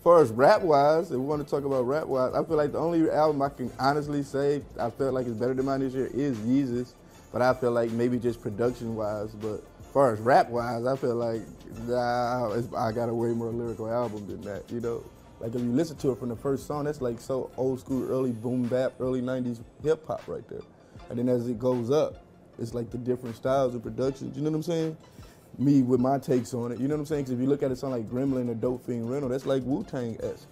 far as rap-wise, if we want to talk about rap-wise, I feel like the only album I can honestly say I felt like is better than mine this year is Yeezus. But I feel like maybe just production-wise. But as far as rap-wise, I feel like I got a way more lyrical album than that, you know? Like if you listen to it from the first song, that's like so old school, early boom bap, early 90s hip hop right there. And then as it goes up, it's like the different styles of productions, you know what I'm saying? Me with my takes on it, you know what I'm saying? Because if you look at a song like Gremlin or Dope Fiend Rental, that's like Wu-Tang-esque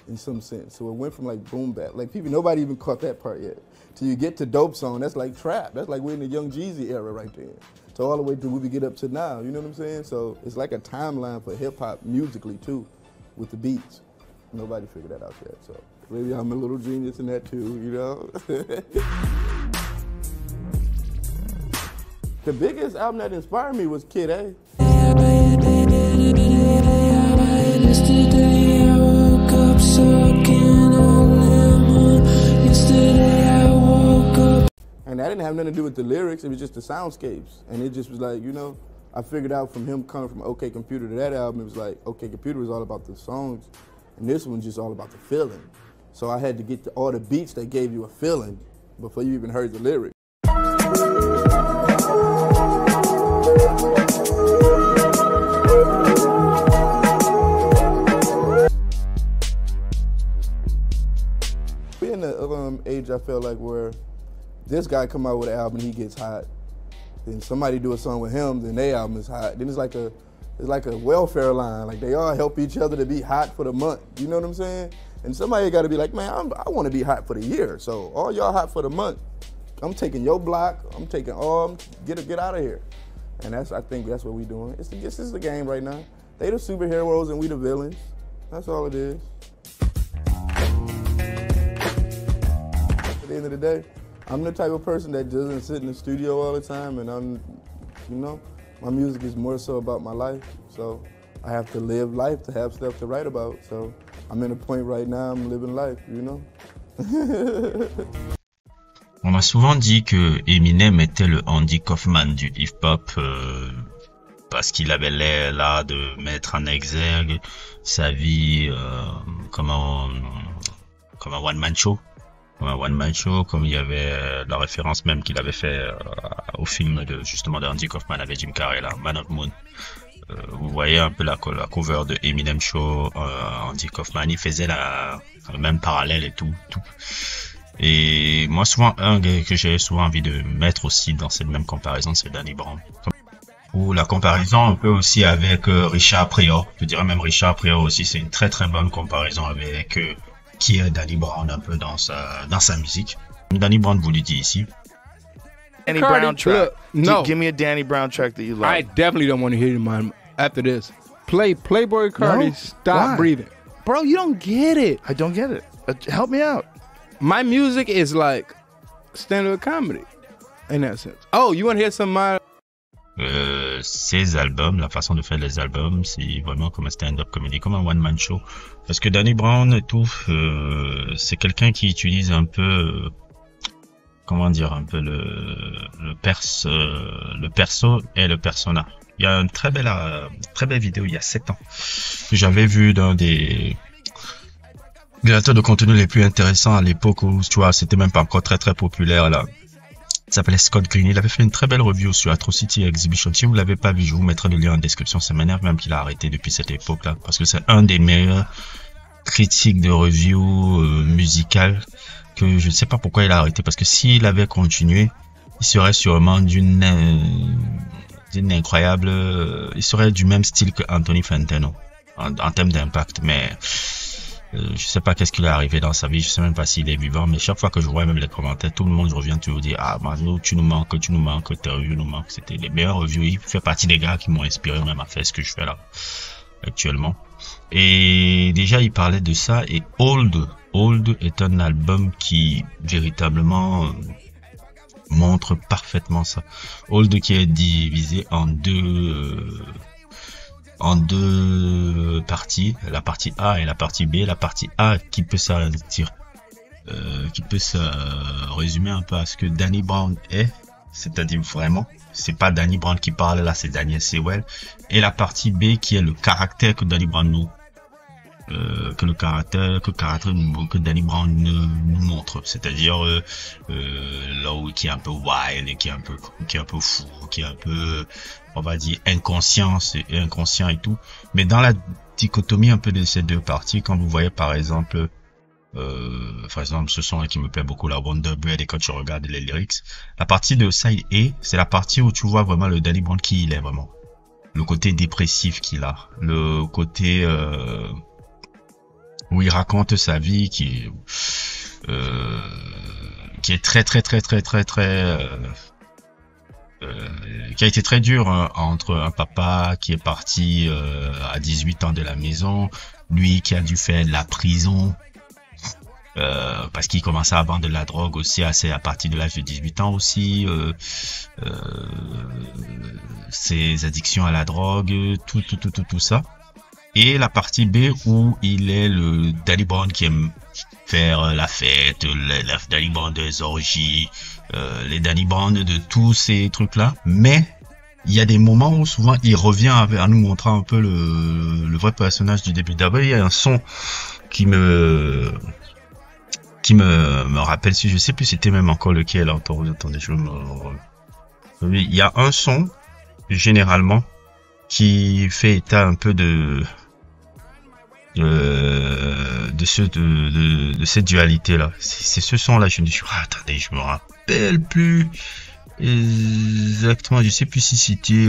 in some sense. So it went from like boom bap, like nobody even caught that part yet. Till you get to Dope Song, that's like trap. That's like we're in the Young Jeezy era right there. So all the way to where we get up to now, you know what I'm saying? So it's like a timeline for hip hop musically too, with the beats. Nobody figured that out yet, so maybe I'm a little genius in that too, you know? The biggest album that inspired me was Kid A. And that didn't have nothing to do with the lyrics, it was just the soundscapes. And it just was like, you know, I figured out from him coming from OK Computer to that album, it was like, OK Computer was all about the songs, and this one's just all about the feeling. So I had to get to all the beats that gave you a feeling before you even heard the lyrics. We're in the age, I feel like, where this guy come out with an album, he gets hot. Then somebody do a song with him, then their album is hot. Then it's like a welfare line. Like they all help each other to be hot for the month. You know what I'm saying? And somebody got to be like, man, I want to be hot for the year. So all y'all hot for the month. I'm taking your block. I'm taking all. Get out of here. And I think that's what we doing. This is the game right now. They the superheroes and we the villains. That's all it is. At the end of the day, I'm the type of person that doesn't sit in the studio all the time, and you know, my music is more so about my life. So I have to live life to have stuff to write about. So I'm in a point right now, I'm living life, you know. On m'a souvent dit que Eminem était le Andy Kaufman du hip-hop parce qu'il avait l'air là de mettre en exergue sa vie comme un one-man show. Comme il y avait la référence même qu'il avait fait au film justement de Andy Kaufman avec Jim Carrey là, Man of Moon. Vous voyez un peu la cover de Eminem Show, Andy Kaufman, il faisait le même parallèle et tout. Et moi souvent, un que j'ai souvent envie de mettre aussi dans cette même comparaison, c'est Danny Brown. Ou la comparaison un peu aussi avec Richard Pryor. Je dirais même Richard Pryor aussi, c'est une très très bonne comparaison avec qui est Danny Brown un peu dans sa musique. Danny Brown vous le dit ici. Danny Brown track. Look, no. Give me a Danny Brown track that you like. I definitely don't want to hear mine after this. Playboy Carti, No? Stop Why? Breathing. Bro, you don't get it. I don't get it. Help me out. My music is like stand-up comedy in that sense. Oh, you want to hear some of my... Ces albums, la façon de faire les albums, c'est vraiment comme un stand-up comedy, comme un one-man show. Parce que Danny Brown et tout, c'est quelqu'un qui utilise un peu, comment dire, un peu le perso et le persona. Il y a une très belle vidéo il y a 7 ans que j'avais vu d'un des créateurs de contenu les plus intéressants à l'époque où, tu vois, c'était même pas encore très très populaire là. Il s'appelait Scott Green. Il avait fait une très belle review sur Atrocity Exhibition. Si vous l'avez pas vu, je vous mettrai le lien en description. Ça m'énerve même qu'il a arrêté depuis cette époque-là, parce que c'est un des meilleurs critiques de review musicales que je ne sais pas pourquoi il a arrêté, parce que s'il avait continué, il serait sûrement d'une incroyable, il serait du même style que Anthony Fantano en termes d'impact, mais je sais pas qu'est-ce qu'il est arrivé dans sa vie, je sais même pas s'il est vivant, mais chaque fois que je vois même les commentaires, tout le monde revient toujours dire ah Mano, tu nous manques, tes reviews nous manquent. C'était les meilleurs reviews. Il fait partie des gars qui m'ont inspiré même à faire ce que je fais là actuellement. Et déjà il parlait de ça, et Old est un album qui véritablement montre parfaitement ça. Old qui est divisé en deux parties, la partie A et la partie B. La partie A qui peut se résumer un peu à ce que Danny Brown est, c'est-à-dire vraiment, c'est pas Danny Brown qui parle là, c'est Daniel Sewell. Et la partie B qui est le caractère que Danny Brown que Danny Brown nous montre, c'est-à-dire là où qui est un peu wild et qui est un peu fou, qui est un peu, on va dire, inconscient et tout. Mais dans la dichotomie un peu de ces deux parties, quand vous voyez par exemple ce son là qui me plaît beaucoup, la Wonder Bread, et quand tu regardes les lyrics, la partie de Side A, c'est la partie où tu vois vraiment le Danny Brown qui il est vraiment, le côté dépressif qu'il a, le côté où il raconte sa vie qui est très qui a été très dur, hein, entre un papa qui est parti à 18 ans de la maison, lui qui a dû faire de la prison parce qu'il commençait à vendre de la drogue aussi à partir de l'âge de 18 ans aussi, ses addictions à la drogue, tout ça. Et la partie B où il est le Danny Brown qui aime faire la fête, les Danny Brown des orgies, les Danny Brown de tous ces trucs-là. Mais il y a des moments où souvent il revient à nous montrer un peu le vrai personnage du début. D'abord, il y a un son qui me rappelle, si je sais plus c'était même encore lequel. Attendez, il y a un son généralement qui fait état un peu de cette dualité là. C'est ce son là, je me dis attendez, je me rappelle plus exactement, je sais plus si c'était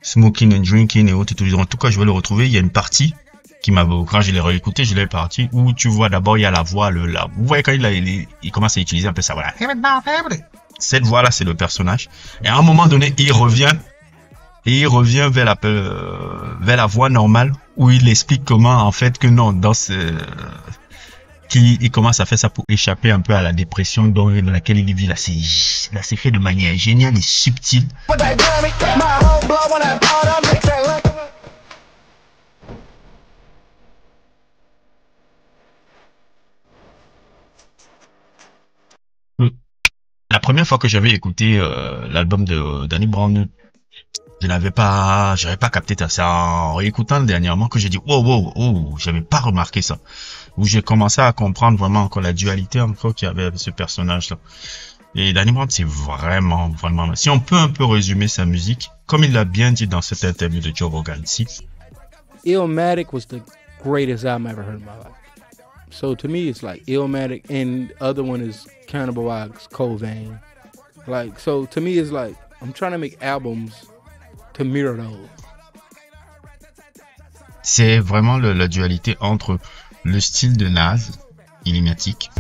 Smoking and Drinking et autres. En tout cas, je vais le retrouver. Il y a une partie qui m'a, quand je l'ai réécouté, je l'ai parti où tu vois d'abord il y a la voix, vous voyez quand il commence à utiliser un peu sa voix là. Cette voix là, c'est le personnage, et à un moment donné il revient vers la voix normale où il explique comment en fait que non, il commence à faire ça pour échapper un peu à la dépression dans laquelle il vit là. C'est fait de manière géniale et subtile. La première fois que j'avais écouté l'album de Danny Brown, j'avais pas capté ça. C'est en réécoutant dernièrement que j'ai dit wow, j'avais pas remarqué ça. Où j'ai commencé à comprendre vraiment encore la dualité encore qu'il y avait avec ce personnage-là. Et Danny Brown, c'est vraiment, si on peut un peu résumer sa musique, comme il l'a bien dit dans cette interview de Joe Rogan, Illmatic was the greatest album I ever heard in my life. So to me, it's like Illmatic, and the other one is Cannibal Ox, Cold Vein. Like, so to me, it's like I'm trying to make albums to mirror those. C'est vraiment la dualité entre le style de Nas, Illmatic,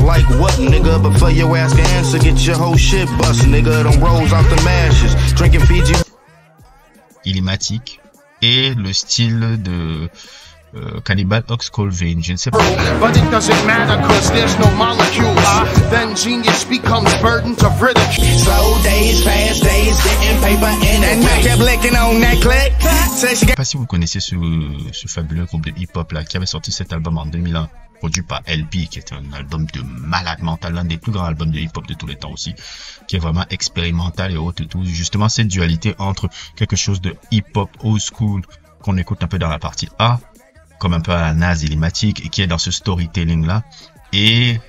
like what, nigga? Before your ass can answer, get your whole shit bust, nigga. Don't rolls off the mashes, drinking Fiji. Illmatic, et le style de Cannibal Ox, Cold Vein. Je ne sais pas. But it doesn't matter cause there's no molecules. Then genius becomes burden to ridicule. Slow days, fast days, getting paper in and I kept licking on that click. Je sais pas si vous connaissez ce fabuleux groupe de hip-hop là qui avait sorti cet album en 2001, produit par LP, qui est un album de malade mental, l'un des plus grands albums de hip-hop de tous les temps aussi, qui est vraiment expérimental et autres et tout. Justement, cette dualité entre quelque chose de hip-hop old school qu'on écoute un peu dans la partie A, comme un peu à la Nas Illmatic, et qui est dans ce storytelling là, et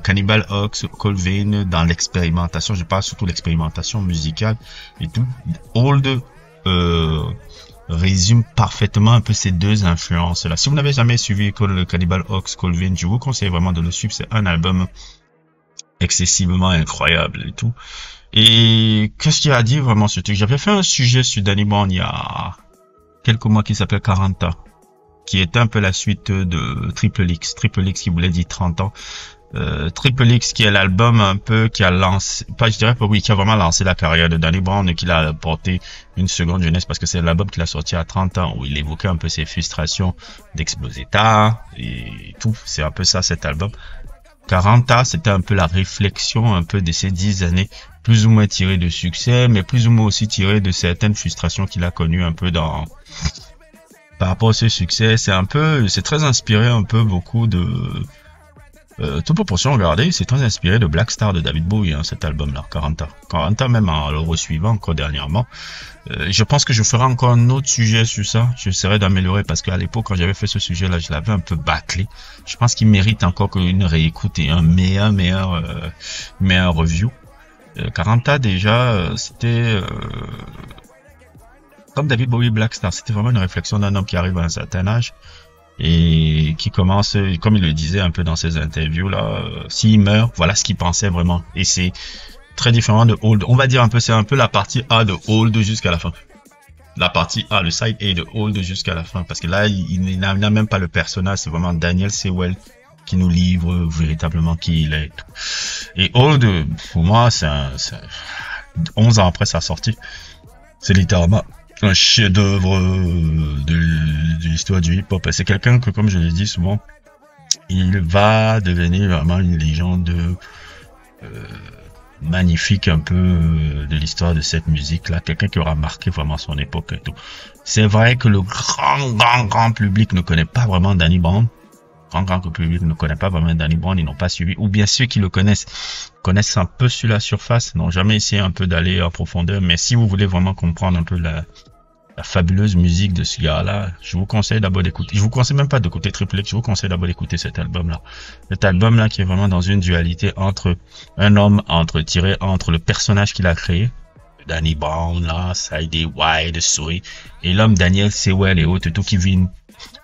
Cannibal Ox, Cold Vein dans l'expérimentation. Je parle surtout l'expérimentation musicale et tout. Old résume parfaitement un peu ces deux influences là. Si vous n'avez jamais suivi le Cannibal Ox, Cold Vein, je vous conseille vraiment de le suivre. C'est un album excessivement incroyable et tout. Et qu'est-ce qu'il y a à dire vraiment sur ce truc? J'avais fait un sujet sur Danny Brown il y a quelques mois qui s'appelle 40 ans, qui était un peu la suite de Triple X qui voulait dire 30 ans. Triple X qui est l'album un peu qui a lancé, qui a vraiment lancé la carrière de Danny Brown et qui l'a apporté une seconde jeunesse, parce que c'est l'album qu'il a sorti à 30 ans où il évoquait un peu ses frustrations d'exploser tard et tout. C'est un peu ça cet album. 40 ans, c'était un peu la réflexion un peu de ces 10 années, plus ou moins tirées de succès, mais plus ou moins aussi tirées de certaines frustrations qu'il a connues un peu par rapport à ce succès. C'est très inspiré un peu beaucoup de toute proportion regardée, c'est très inspiré de Black Star de David Bowie, hein, cet album-là, 40 ans. 40 ans même en le resuivant encore dernièrement. Je pense que je ferai encore un autre sujet sur ça. J'essaierai d'améliorer parce qu'à l'époque, quand j'avais fait ce sujet-là, je l'avais un peu bâclé. Je pense qu'il mérite encore une réécoute et un meilleur review. 40 ans déjà, c'était comme David Bowie Black Star. C'était vraiment une réflexion d'un homme qui arrive à un certain âge et qui commence, comme il le disait un peu dans ses interviews là, s'il meurt, voilà ce qu'il pensait vraiment. Et c'est très différent de Old. On va dire un peu, c'est un peu la partie A de Old jusqu'à la fin. La partie A, le side A de Old jusqu'à la fin. Parce que là, il n'a même pas le personnage, c'est vraiment Daniel Sewell qui nous livre véritablement qui il est. Et Old, pour moi, c'est 11 ans après sa sortie. C'est littéralement un chef-d'œuvre de l'histoire du hip-hop. C'est quelqu'un que, comme je l'ai dit souvent, il va devenir vraiment une légende magnifique un peu de l'histoire de cette musique-là. Quelqu'un qui aura marqué vraiment son époque et tout. C'est vrai que le grand public ne connaît pas vraiment Danny Brown. Grand public ne connaît pas vraiment Danny Brown, ils n'ont pas suivi. Ou bien ceux qui le connaissent un peu sur la surface, n'ont jamais essayé un peu d'aller en profondeur. Mais si vous voulez vraiment comprendre un peu la fabuleuse musique de ce gars-là, je vous conseille d'abord d'écouter. Je vous conseille même pas d'écouter Triple X, je vous conseille d'abord d'écouter cet album-là. Cet album-là qui est vraiment dans une dualité entre un homme, tiré entre le personnage qu'il a créé, Danny Brown, là, Sidey Wide, Souris, et l'homme Daniel Sewell et autres, tout qui vit une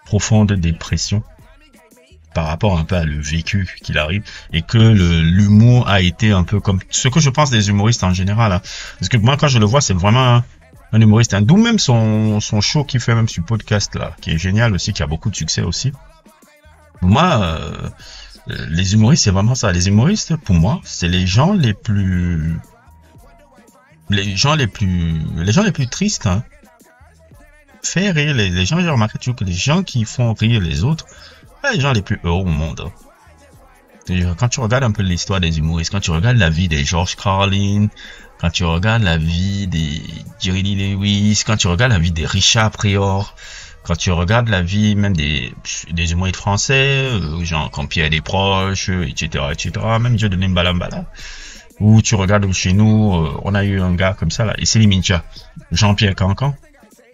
profonde dépression par rapport un peu à le vécu qu'il arrive, et que l'humour a été un peu comme ce que je pense des humoristes en général, hein. Parce que moi quand je le vois, c'est vraiment un humoriste, hein. D'où même son show qu'il fait même sur podcast là, qui est génial aussi, qui a beaucoup de succès aussi. Moi, les humoristes, c'est vraiment ça. Les humoristes, pour moi, c'est les gens les plus tristes, hein. Faire rire les gens, j'ai remarqué toujours que les gens qui font rire les autres, les gens les plus heureux au monde. Quand tu regardes un peu l'histoire des humoristes, quand tu regardes la vie des George Carlin, quand tu regardes la vie des Jerry Lee Lewis, quand tu regardes la vie des Richard Pryor, quand tu regardes la vie même des humoristes français, genre comme Pierre Desproges, etc., même Dieu de Nimbalambala, ou tu regardes chez nous, on a eu un gars comme ça là, et c'est Mincha, Jean-Pierre Cancan.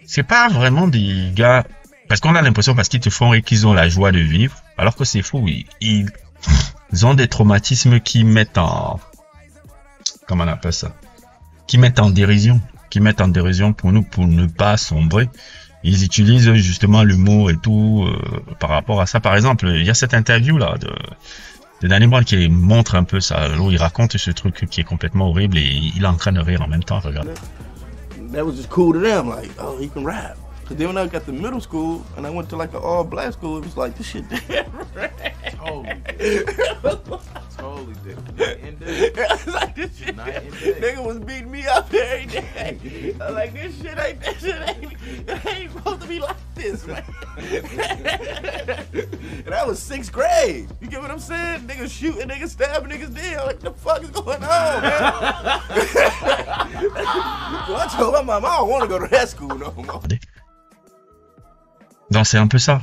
C'est pas vraiment des gars, parce qu'on a l'impression, parce qu'ils te font rire, qu'ils ont la joie de vivre, alors que c'est faux. Ils ont des traumatismes qui mettent en, comment on appelle ça, qui mettent en dérision pour nous, pour ne pas sombrer. Ils utilisent justement l'humour et tout par rapport à ça. Par exemple, il y a cette interview là de Danny Brown qui montre un peu ça, où il raconte ce truc qui est complètement horrible et il est en train de rire en même temps. Regarde. That was just cool to them, like, oh, he can rap. Cause then when I got to middle school and I went to like an all black school, it was like, this shit different. Totally different. It's like, this shit, nigga was beating me up every day. I was like, this shit ain't supposed to be like this, man. And that was 6th grade. You get what I'm saying? Niggas shooting, niggas stabbing, niggas dead. Like, what the fuck is going on, man? So I told my mom, I don't want to go to that school no more. Donc c'est un peu ça.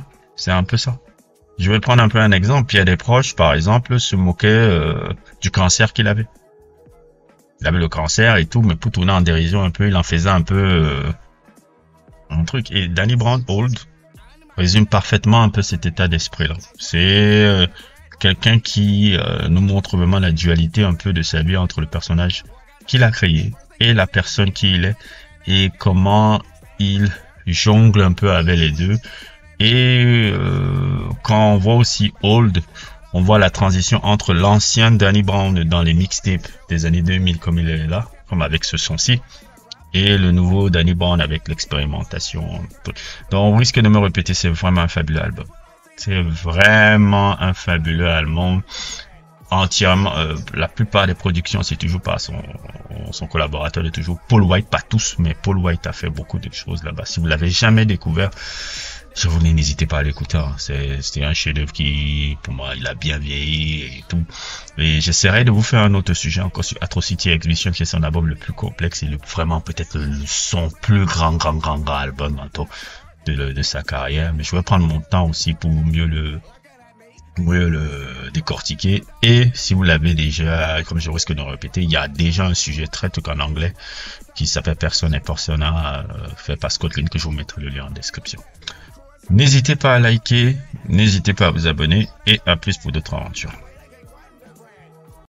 Je vais prendre un peu un exemple. Pierre Desproges, par exemple, se moquait du cancer qu'il avait. Il avait le cancer et tout, mais pour tourner en dérision un peu, il en faisait un peu un truc. Et Danny Brown, Old, résume parfaitement un peu cet état d'esprit-là. C'est quelqu'un qui nous montre vraiment la dualité un peu de sa vie entre le personnage qu'il a créé et la personne qui il est, et comment il jongle un peu avec les deux. Et quand on voit aussi Old, on voit la transition entre l'ancien Danny Brown dans les mixtapes des années 2000 comme il est là, comme avec ce son-ci, et le nouveau Danny Brown avec l'expérimentation. Donc on risque de me répéter, c'est vraiment un fabuleux album. C'est vraiment un fabuleux album. Entièrement, la plupart des productions, c'est toujours pas son collaborateur, est toujours Paul White, pas tous, mais Paul White a fait beaucoup de choses là-bas. Si vous l'avez jamais découvert, je vous dis, n'hésitez pas à l'écouter, hein. C'était un chef-d'œuvre qui, pour moi, il a bien vieilli et tout. Et j'essaierai de vous faire un autre sujet encore sur Atrocity Exhibition, qui est son album le plus complexe et vraiment peut-être son plus grand album de sa carrière. Mais je vais prendre mon temps aussi pour mieux mieux le décortiquer. Et si vous l'avez déjà, comme je risque de répéter, il y a déjà un sujet très truc en anglais qui s'appelle Persona et Persona, fait par Scott Lynn, que je vous mettrai le lien en description. N'hésitez pas à liker, n'hésitez pas à vous abonner et à plus pour d'autres aventures.